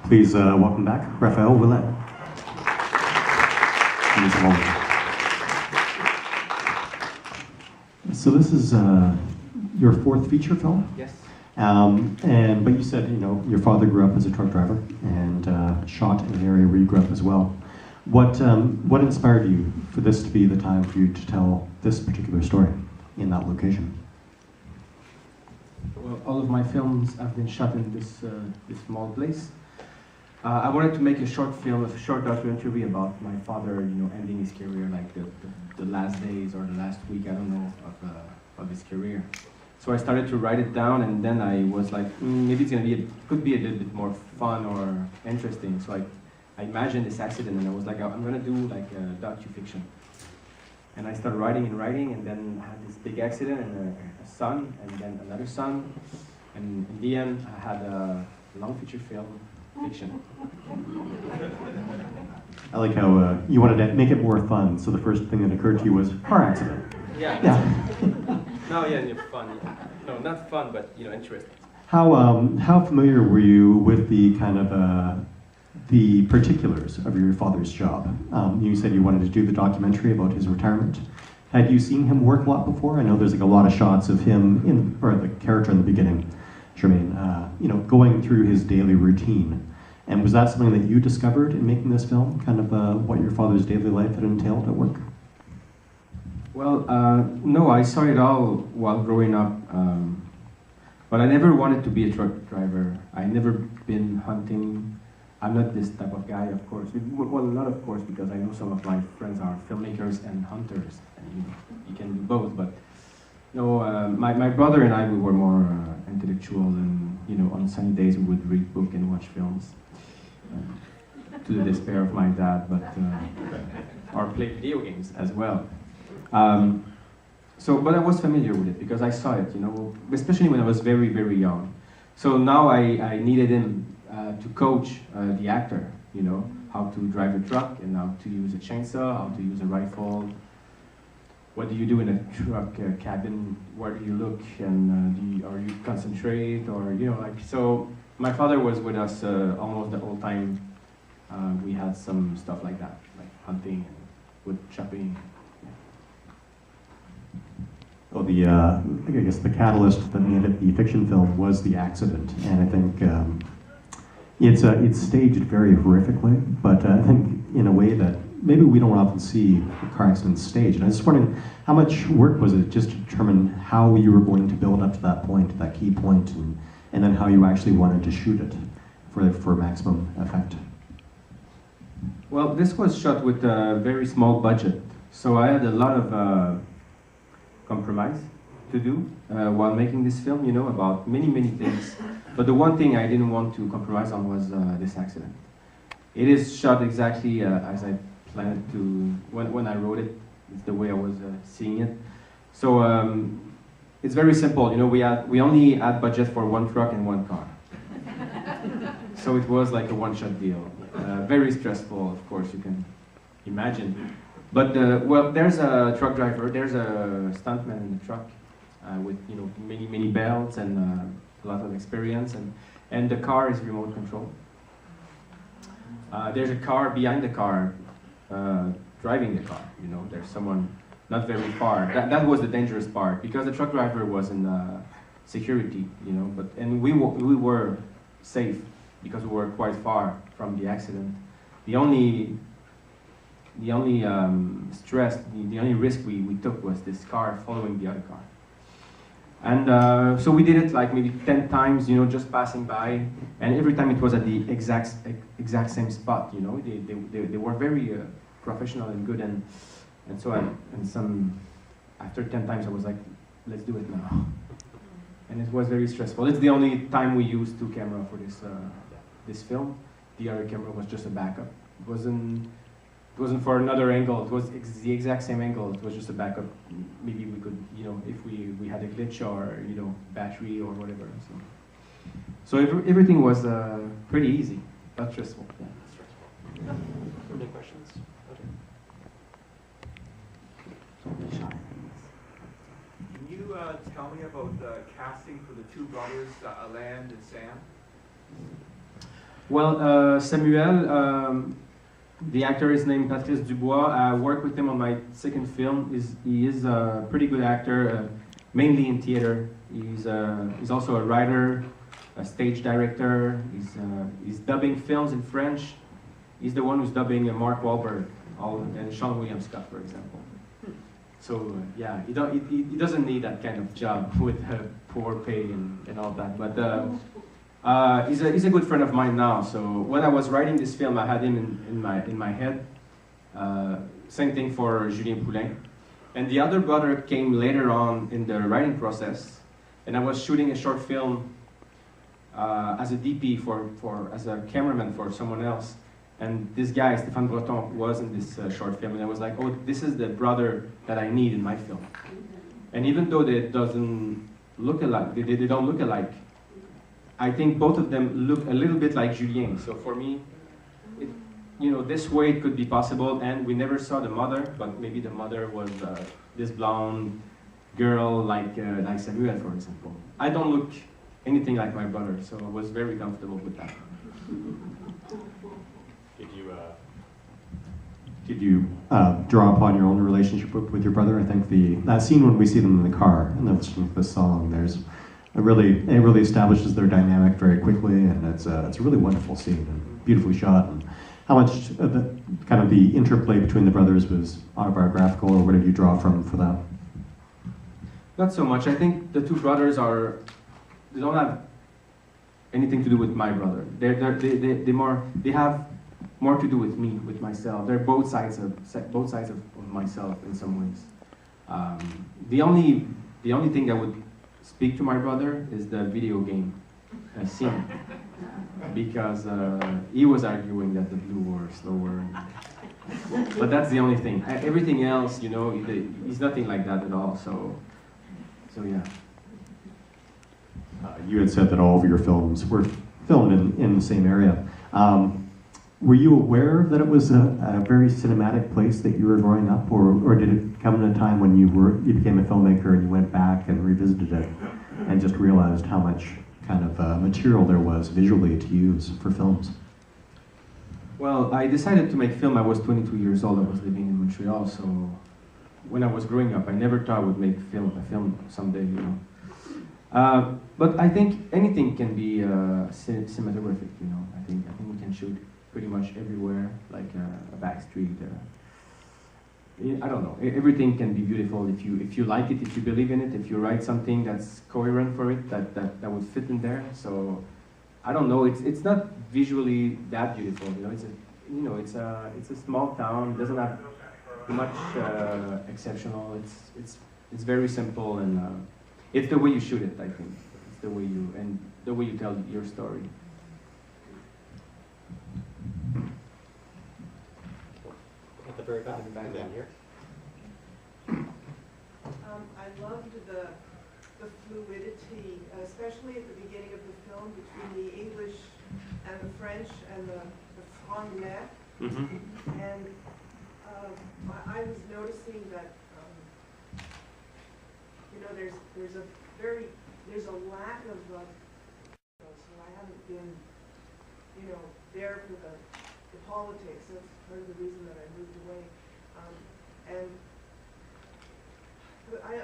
Please welcome back Rafaël Ouellet. So this is your fourth feature film? Yes. But you said, your father grew up as a truck driver and shot in the area where you grew up as well. What inspired you for this to be the time for you to tell this particular story in that location? Well, all of my films have been shot in this small place. I wanted to make a short film, a short documentary about my father, ending his career, like the last days or the last week, I don't know, of his career. So I started to write it down, and then I was like, maybe it's could be a little bit more fun or interesting. So I imagined this accident, and I was like, I'm gonna do like a docu-fiction. And I started writing, and then I had this big accident, and a son, and then another son, and in the end, I had a long feature film fiction. I like how you wanted to make it more fun, so the first thing that occurred to you was car accident. Yeah. No, yeah, fun. Yeah. No, not fun, but interesting. How familiar were you with the kind of the particulars of your father's job? You said you wanted to do the documentary about his retirement. Had you seen him work a lot before? I know there's like a lot of shots of him or the character in the beginning, Jermaine, going through his daily routine. And was that something that you discovered in making this film, kind of what your father's daily life had entailed at work? Well, no, I saw it all while growing up, but I never wanted to be a truck driver. I never been hunting. I'm not this type of guy, of course. Well, not of course, because I know some of my friends are filmmakers and hunters, and you can do both. But no, my brother and I, we were more intellectual, and on sunny days we would read books and watch films. To the despair of my dad, but or play video games as well. But I was familiar with it because I saw it, especially when I was very, very young. So now I needed him to coach the actor, how to drive a truck and how to use a chainsaw, how to use a rifle. What do you do in a truck cabin? Where do you look, and or you concentrate, or so. My father was with us almost the whole time. We had some stuff like that, like hunting and wood chopping. Well, I guess the catalyst that made it the fiction film was the accident, and I think it's staged very horrifically, but I think in a way that maybe we don't often see car accidents staged. And I was just wondering, how much work was it just to determine how you were going to build up to that point, that key point, and then how you actually wanted to shoot it for maximum effect? Well, this was shot with a very small budget, so I had a lot of compromise to do while making this film, about many things. But the one thing I didn't want to compromise on was this accident. It is shot exactly as I planned to, when I wrote it. It's the way I was seeing it. So it's very simple, we only had budget for one truck and one car. So it was like a one-shot deal. Very stressful, of course, you can imagine. But well, there's a truck driver, there's a stuntman in the truck with many belts and a lot of experience, and the car is remote control. There's a car behind the car driving the car. There's someone not very far. That was the dangerous part, because the truck driver was in security, and we were safe because we were quite far from the accident. The only stress, the only risk we took was this car following the other car. And so we did it like maybe 10 times, just passing by, and every time it was at the exact same spot. They were very professional and good, and so after 10 times I was like, let's do it now. And it was very stressful. It's the only time we used two cameras for this film. The other camera was just a backup. It wasn't for another angle. It was the exact same angle. It was just a backup. Maybe we could, if we had a glitch or battery or whatever. So everything was pretty easy, not stressful. Yeah. Any questions? Can you tell me about the casting for the two brothers, Alain and Sam? Well, Samuel, the actor is named Patrice Dubois. I worked with him on my second film. He is a pretty good actor, mainly in theater. He's also a writer, a stage director. He's dubbing films in French. He's the one who's dubbing Mark Wahlberg and Sean William Scott, for example. So yeah, he doesn't need that kind of job with poor pay and all that. But he's a good friend of mine now. So when I was writing this film, I had him in my head. Same thing for Julien Poulin. And the other brother came later on in the writing process. And I was shooting a short film as a DP as a cameraman for someone else. And this guy, Stéphane Breton, was in this short film. And I was like, oh, this is the brother that I need in my film. And even though they don't look alike, I think both of them look a little bit like Julien. So for me, this way it could be possible. And we never saw the mother, but maybe the mother was this blonde girl like Samuel, for example. I don't look anything like my brother, so I was very comfortable with that. Did you draw upon your own relationship with your brother? I think that scene when we see them in the car and listening to the song, it really establishes their dynamic very quickly, and it's a really wonderful scene and beautifully shot. And how much of the interplay between the brothers was autobiographical, or what did you draw from for that? Not so much. I think the two brothers they don't have anything to do with my brother. They have more to do with me, with myself. They're both sides of myself in some ways. The only thing that would speak to my brother is the video game scene, because he was arguing that the blue were slower. But that's the only thing. Everything else, he's nothing like that at all. So yeah. You had said that all of your films were filmed in the same area. Were you aware that it was a very cinematic place that you were growing up, or did it come at a time when you became a filmmaker and you went back and revisited it and just realized how much kind of material there was visually to use for films? Well, I decided to make film. I was 22 years old. I was living in Montreal, so when I was growing up, I never thought I would make a film someday, But I think anything can be cinematographic, I think we can shoot pretty much everywhere, like a back street. I don't know. Everything can be beautiful if you like it, if you believe in it, if you write something that's coherent for it, that would fit in there. So I don't know. It's not visually that beautiful. It's a small town. It doesn't have much exceptional. It's very simple, and it's the way you shoot it. I think it's the way you tell your story. At the very back down here. I loved the fluidity, especially at the beginning of the film, between the English and the French and the franglais. Mm-hmm. And I was noticing that there's a lack of so I haven't been there for the politics. That's part of the reason that I moved away.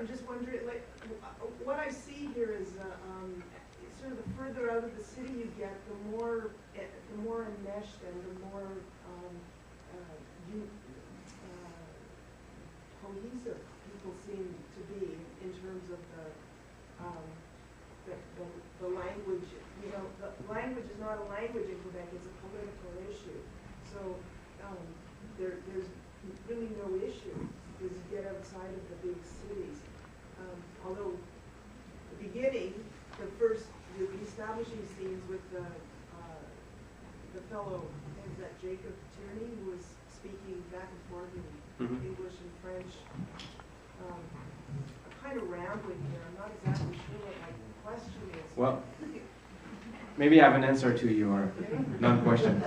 I'm just wondering, what I see here is sort of the further out of the city you get, the more enmeshed and the more cohesive people seem to be in terms of the language. The language is not a language in Quebec; it's a political issue. So there's really no issue as you get outside of the big cities. Although the beginning, the establishing scenes with the fellow, is that Jacob Tierney, who was speaking back and forth in English and French. I'm kind of rambling here. I'm not exactly sure what my question is. Well, maybe I have an answer to your non-question.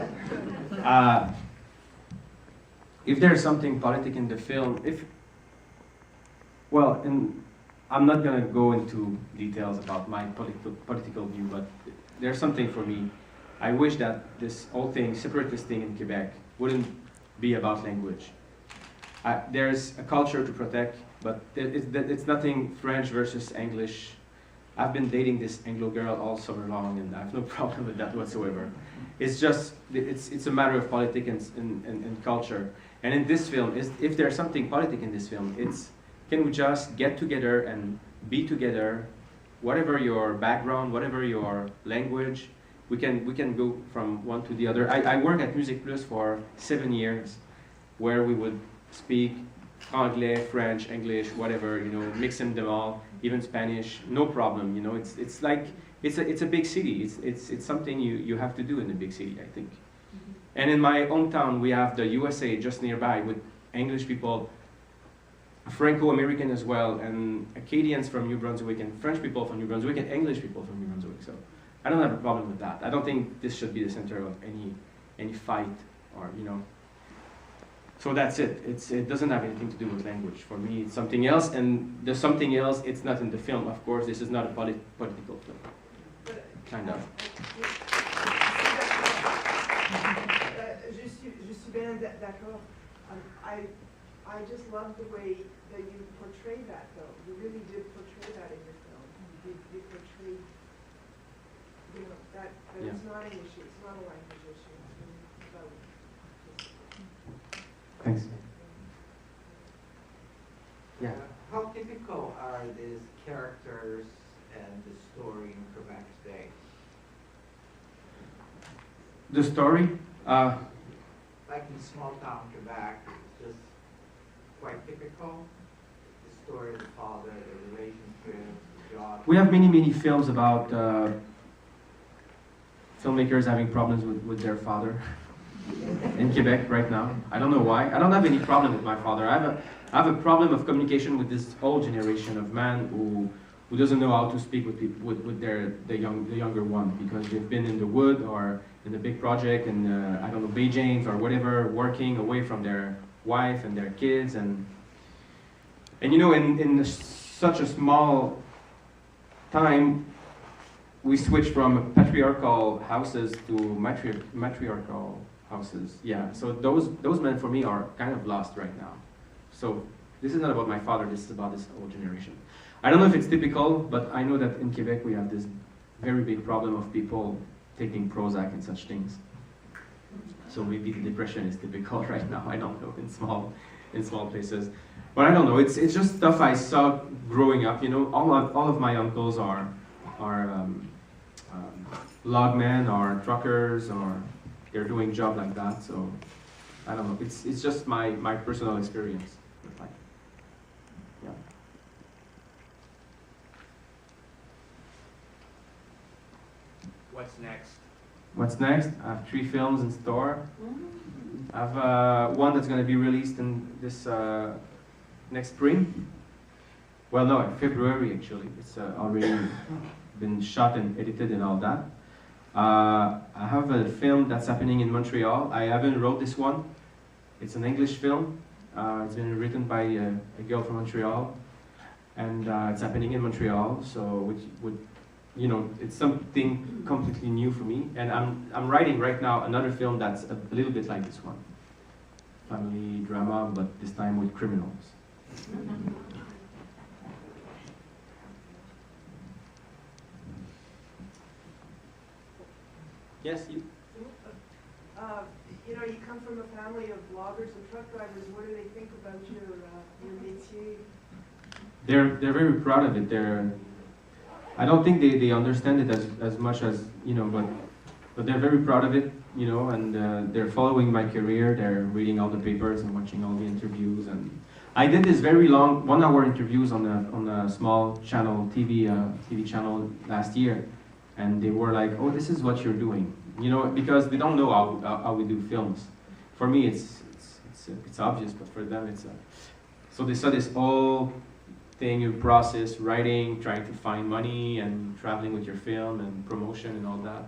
If there's something politic in the film, I'm not going to go into details about my political view, but there's something for me I wish that this whole thing, separatist thing in Quebec, wouldn't be about language. There's a culture to protect, but it's nothing French versus English. I've been dating this Anglo girl all summer long, and I have no problem with that whatsoever. It's just, it's a matter of politics and culture. And in this film, if there's something politic in this film, it's, can we just get together and be together, whatever your background, whatever your language, we can go from one to the other. I worked at Music Plus for 7 years, where we would speak Anglais, French, English, whatever, you know, mixing them all, even Spanish, no problem. You know, it's like it's a big city. It's something you have to do in a big city, I think. And in my hometown, we have the USA just nearby with English people, Franco-American as well, and Acadians from New Brunswick, and French people from New Brunswick, and English people from New Brunswick. So I don't have a problem with that. I don't think this should be the center of any fight, or, you know. So that's it. It doesn't have anything to do with language. For me, it's something else, and there's something else. It's not in the film, of course. This is not a political film. Kind of. Je suis bien d'accord. I just love the way that you portray that, though. You really did portray that in your film. You portrayed, you know, that yeah. It's not an issue. It's not a language issue. It's about. Thanks. Yeah. How typical are these characters and the story in Quebec today? The story? Like in small town Quebec, it's just quite typical. The story of the father, the relationship, the job. We have many films about filmmakers having problems with their father in Quebec right now. I don't know why. I don't have any problem with my father. I have a problem of communication with this whole generation of man who doesn't know how to speak with people, with the younger one, because they've been in the wood or in a big project in I don't know, Beijing or whatever, working away from their wife and their kids, and you know, in such a small time, we switch from patriarchal houses to matriarchal houses. Yeah, so those men for me are kind of lost right now. So this is not about my father, this is about this whole generation. I don't know if it's typical, but I know that in Quebec we have this very big problem of people taking Prozac and such things. So maybe the depression is typical right now, I don't know, in small places. But I don't know, it's just stuff I saw growing up, you know. All of my uncles are logmen or truckers, or they're doing job like that, so I don't know, it's just my personal experience. Yeah. What's next? What's next? I have 3 films in store. I have one that's going to be released in this next spring. Well, no, in February actually. It's already been shot and edited and all that. I have a film that's happening in Montreal. I haven't wrote this one. It's an English film. It's been written by a girl from Montreal, and it's happening in Montreal. So, which would, you know, it's something completely new for me. And I'm writing right now another film that's a little bit like this one, family drama, but this time with criminals. Yes, you. You know, you come from a family of loggers and truck drivers. What do they think about your métier? They're very proud of it. I don't think they understand it as much as, you know, but they're very proud of it, you know, and they're following my career. They're reading all the papers and watching all the interviews. And I did this very long 1-hour interviews on a small channel, TV channel last year, and they were like, "Oh, this is what you're doing," you know, because they don't know how we do films. For me, it's obvious, but for them, it's so they saw this whole thing, you process, writing, trying to find money, and traveling with your film, and promotion, and all that.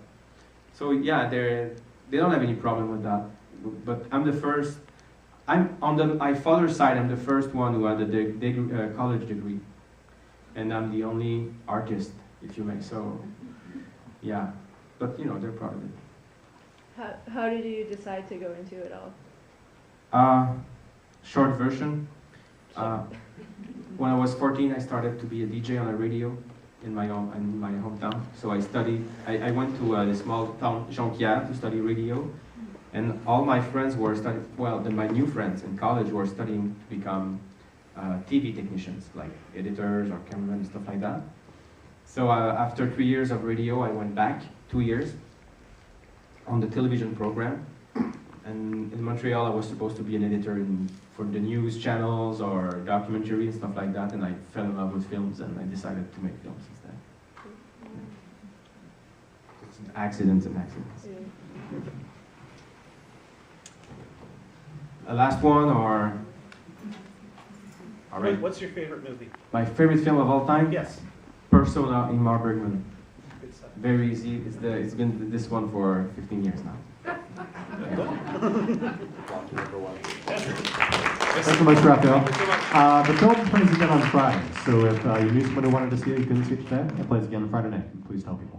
So yeah, they don't have any problem with that. But I'm the first. I'm on my father's side. I'm the first one who had a college degree, and I'm the only artist, if you may. So yeah, but you know, they're proud of it. How did you decide to go into it all? Short version. When I was 14, I started to be a DJ on a radio in my hometown. So I studied. I went to the small town Jonquière to study radio, and all my friends were studying. Well, my new friends in college were studying to become TV technicians, like editors or cameramen and stuff like that. So after 3 years of radio, I went back 2 years on the television program. And in Montreal, I was supposed to be an editor for the news channels or documentary and stuff like that. And I fell in love with films, and I decided to make films instead. It's accidents and accidents. A last one, or? All right. What's your favorite movie? My favorite film of all time? Yes. Persona, Ingmar Bergman. Good stuff. Very easy. It's been this one for 15 years now. Thanks so much, Rafael. The film plays again on Friday, so if you knew someone who wanted to see it, you couldn't see it today, it plays again on Friday night. Please tell people.